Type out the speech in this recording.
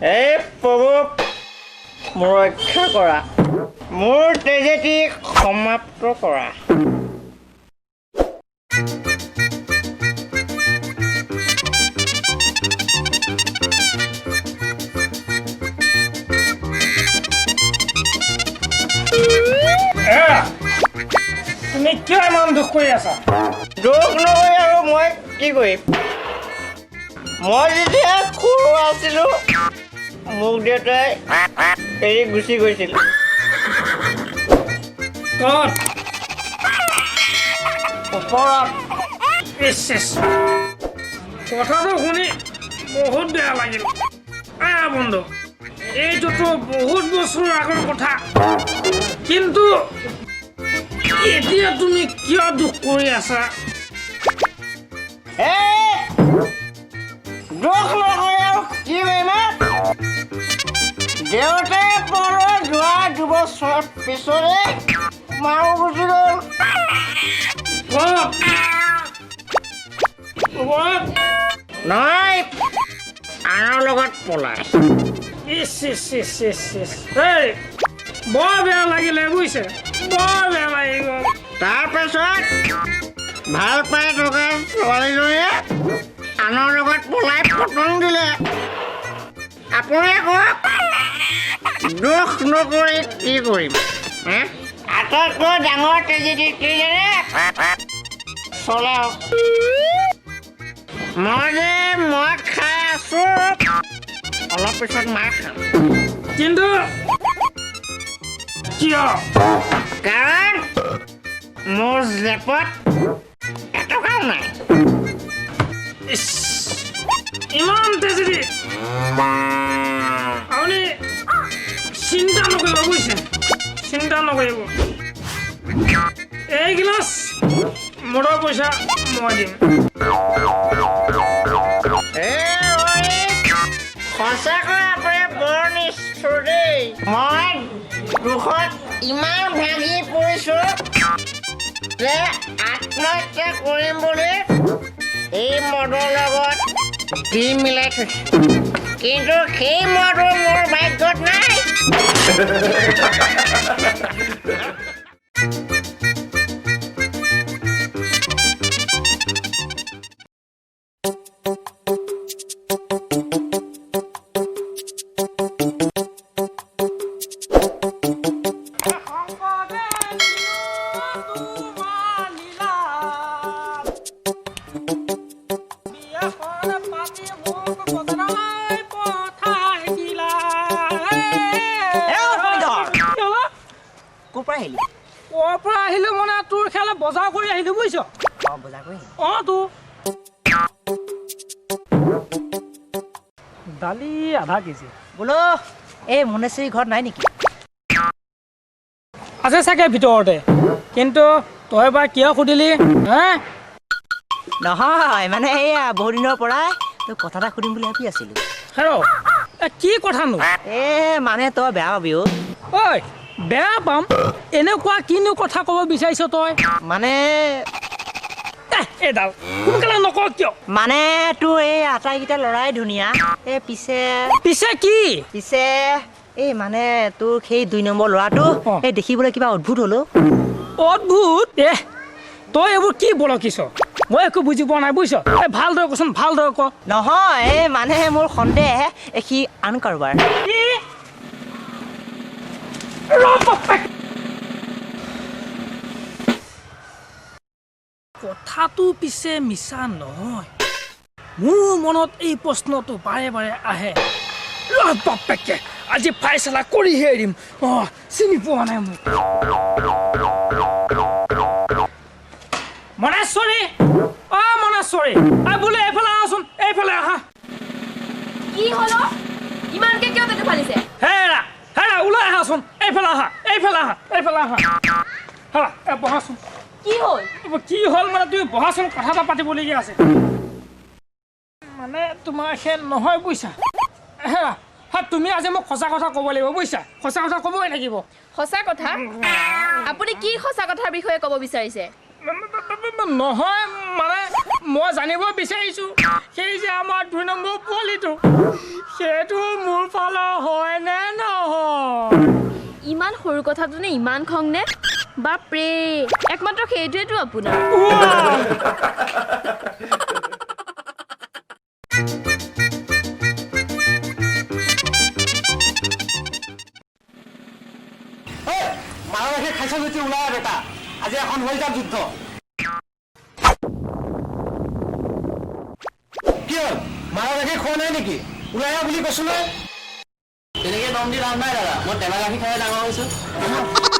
এই প্ৰভু মোৰ ৰক্ষা কৰা মোৰ তেজেতি সমাপ্ত কৰা তুমি কিয় ইমান দুখ কৰি আছা দুখ নকৰি আৰু মই কি কৰিম মই যেতিয়া সৰু আছিলোঁ মোক দেউতাই এৰি গুচি গৈছিল ক'ত ওপৰত কথাটো শুনি বহুত বেয়া লাগিল বন্ধু এইটোতো বহুত বছৰ আগৰ কথা কিন্তু এতিয়া তুমি কিয় দুখ কৰি আছা দুখ নকৰি আৰু কি কৰিম দেউতাই পৰলৈ যোৱা 2 বছৰ পিছতে মাও গুচি গ'ল নহয় আনৰ লগত পলাই বৰ বেয়া লাগিলে বুজিছে বৰ বেয়া লাগি গ'ল তাৰপাছত ভাল পাই থকা ছোৱালীজনীয়ে আনৰ লগত পলাই পতং দিলে আপুনি কওক দুখ নকৰি কি কৰিম আটাইতকৈ ডাঙৰ ট্ৰেজেডি কি জানে চলাওক মই যে মদ খাই আছো অলপ পিছত মাৰ খাম কিন্তু কিয় কাৰণ মোৰ জেপত এটকাও নাই ইমান ট্ৰেজেডি আপুনি চিন্তা নকৰিব বুজিছে চিন্তা নকৰিব এই গিলাচ মোৰৰ পইচা মই দিম সঁচাকৈ আপুনি বৰ নিষ্ঠুৰ দেই মই দুখত ইমান ভাগি পৰিছোঁ যে আত্মহত্যা কৰিম বুলি এই মদৰ লগত দি মিলাই থৈছোঁ কিন্তু সেই মদো মোৰ ভাগ্যত নাই বজাৰ কৰি আহিলো বুজিছ দালি আধা কেজি বোলো এই মনেশ্বৰী ঘৰত নাই নেকি আছে চাগে ভিতৰতে কিন্তু তই বা কিয় সুধিলি নহয় মানে এইয়া বহু দিনৰ পৰাই তই কথা এটা সুধিম বুলি ভাবি আছিলো কি কথানো মানে তই বেয়া পাবি ঐ বেয়া পাম এনেকুৱা কিনো কথা ক'ব বিচাৰিছ তই মানে এইডাল সোনকালে নকওঁ কিয় মানে তোৰ এই আটাইকেইটা ল'ৰাই ধুনীয়া এই পিছে কি পিছে এই মানে তোৰ সেই 2 নম্বৰ ল'ৰাটো এই দেখিবলৈ কিবা অদ্ভুত হলো অদ্ভুত তই এইবোৰ কি বলকিছ মই একো বুজি পোৱা নাই বুজিছ ভালদৰে কচোন ভালদৰে ক নহয় মানে মোৰ সন্দেহ সি আন কাৰোবাৰ কথাটো পিছে মিছা নহয় মোৰ মনত এই প্ৰশ্নটো বাৰে বাৰে আহে বাপেকে আজি ফাইচলা কৰিহে এৰিম চিনি পোৱা নাই মোক মনেশ্বৰী মনেশ্বৰী বোলে এইফালে আহচোন এইফালে আহা কি হলো ইমানকে কিয় পেটু ফালিছে হেৰা ওলাই আহাচোন এইফালে আহা বহাচোন কি হ'ল মানে তুমি বহাচোন কথা এটা পাতিবলগীয়া আছে মানে তোমাৰ সেই নহয় বুজিছা তুমি আজি মোক সঁচা কথা ক'ব লাগিব বুজিছা সঁচা কথা ক'বই লাগিব সঁচা কথা আপুনি কি সঁচা কথাৰ বিষয়ে ক'ব বিচাৰিছে নহয় মানে মই জানিব বিচাৰিছোঁ সেই যে আমাৰ 2 নম্বৰ পোৱালিটো সেইটো মোৰ সৰু কথাটোনে ইমান খং নে বাপৰে একমাত্ৰ সেইটোৱেতো আপোনাৰ মাৰৰ গাখীৰ খাইছ যদি ওলাই বেটা আজি এখন হৈ যাম যুদ্ধ কি হ'ল মাৰৰ গাখীৰ খোৱা নাই নেকি ওলাই আহ বুলি কৈছো নহয় তেনেকে দম দি লাভ নাই দাদা মই টেমা গাখীৰ খাই ডাঙৰ হৈছো